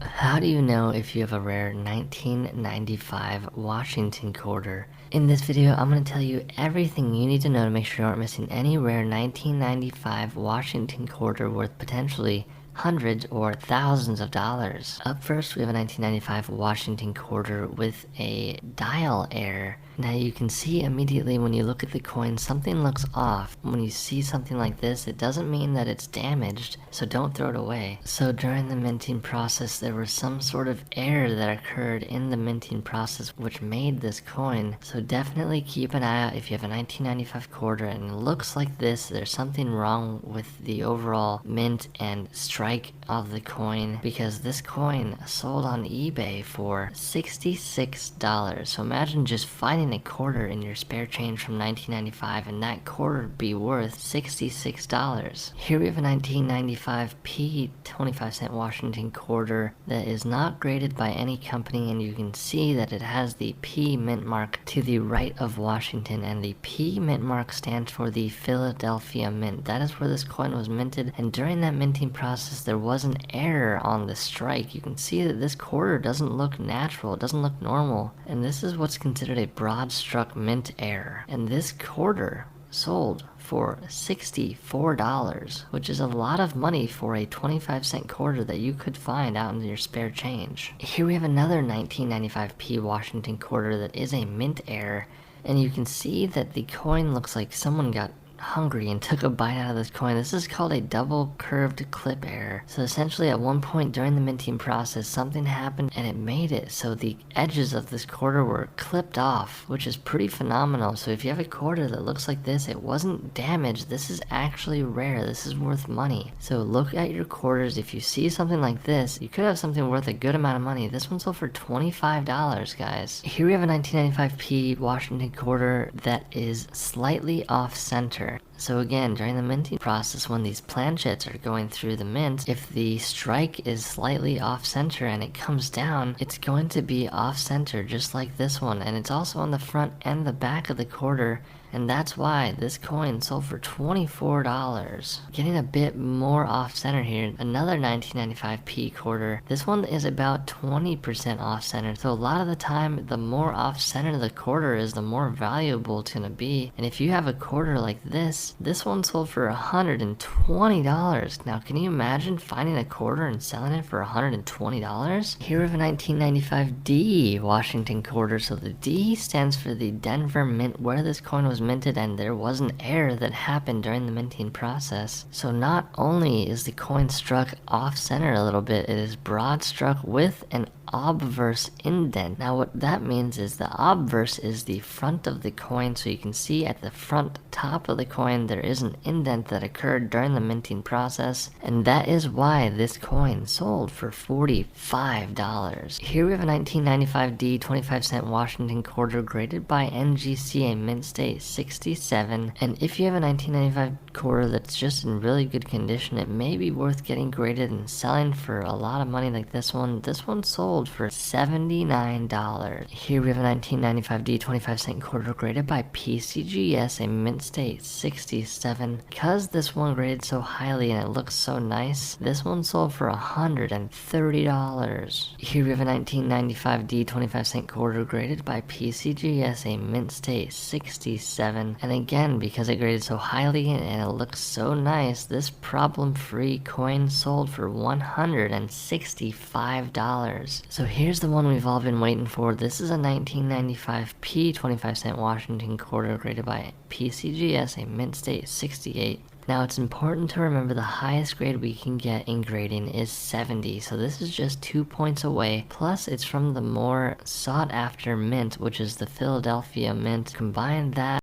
How do you know if you have a rare 1995 Washington quarter? In this video, I'm going to tell you everything you need to know to make sure you aren't missing any rare 1995 Washington quarter worth potentially hundreds or thousands of dollars. Up first, we have a 1995 Washington quarter with a dial error. Now you can see immediately when you look at the coin, something looks off. When you see something like this, it doesn't mean that it's damaged, so don't throw it away. So during the minting process, there was some sort of error that occurred in the minting process which made this coin. So definitely keep an eye out if you have a 1995 quarter and it looks like this, there's something wrong with the overall mint and strike of the coin, because this coin sold on eBay for $66. So imagine just finding a quarter in your spare change from 1995 and that quarter be worth $66. Here we have a 1995 P 25-cent Washington quarter that is not graded by any company, and you can see that it has the P mint mark to the right of Washington, and the P mint mark stands for the Philadelphia Mint. That is where this coin was minted, and during that minting process there was an error on the strike. You can see that this quarter doesn't look natural, it doesn't look normal, and this is what's considered a broad struck mint error. And this quarter sold for $64, which is a lot of money for a 25-cent quarter that you could find out in your spare change. Here we have another 1995 P Washington quarter that is a mint error, and you can see that the coin looks like someone got hungry and took a bite out of this coin. This is called a double curved clip error. So essentially at one point during the minting process, something happened and it made it so the edges of this quarter were clipped off, which is pretty phenomenal. So if you have a quarter that looks like this, it wasn't damaged. This is actually rare. This is worth money. So look at your quarters. If you see something like this, you could have something worth a good amount of money. This one sold for $25, guys. Here we have a 1995 P Washington quarter that is slightly off center. So again, during the minting process, when these planchets are going through the mint, if the strike is slightly off center and it comes down, it's going to be off center just like this one, and it's also on the front and the back of the quarter, and that's why this coin sold for $24. Getting a bit more off center here, another 1995 P quarter. This one is about 20% off center, so a lot of the time the more off center the quarter is, the more valuable it's gonna be. And if you have a quarter like this one sold for $120. Now can you imagine finding a quarter and selling it for $120? Here we have a 1995 D Washington quarter. So the D stands for the Denver Mint, where this coin was minted, and there was an error that happened during the minting process. So not only is the coin struck off center a little bit, it is broad struck with an obverse indent. Now what that means is the obverse is the front of the coin, so you can see at the front top of the coin there is an indent that occurred during the minting process, and that is why this coin sold for $45. Here we have a 1995 D 25-cent Washington quarter graded by NGC, a mint state 67, and if you have a 1995 quarter that's just in really good condition, it may be worth getting graded and selling for a lot of money like this one. This one sold for $79. Here we have a 1995 D 25-cent quarter graded by PCGS, a mint state 67. Because this one graded so highly and it looks so nice, this one sold for $130. Here we have a 1995 D 25-cent quarter graded by PCGS, a mint state 67. And again, because it graded so highly and it looks so nice, this problem-free coin sold for $165. So here's the one we've all been waiting for. This is a 1995 P 25-cent Washington quarter graded by PCGS, a mint state 68. Now it's important to remember the highest grade we can get in grading is 70, so this is just 2 points away, plus it's from the more sought after mint, which is the Philadelphia Mint. Combine that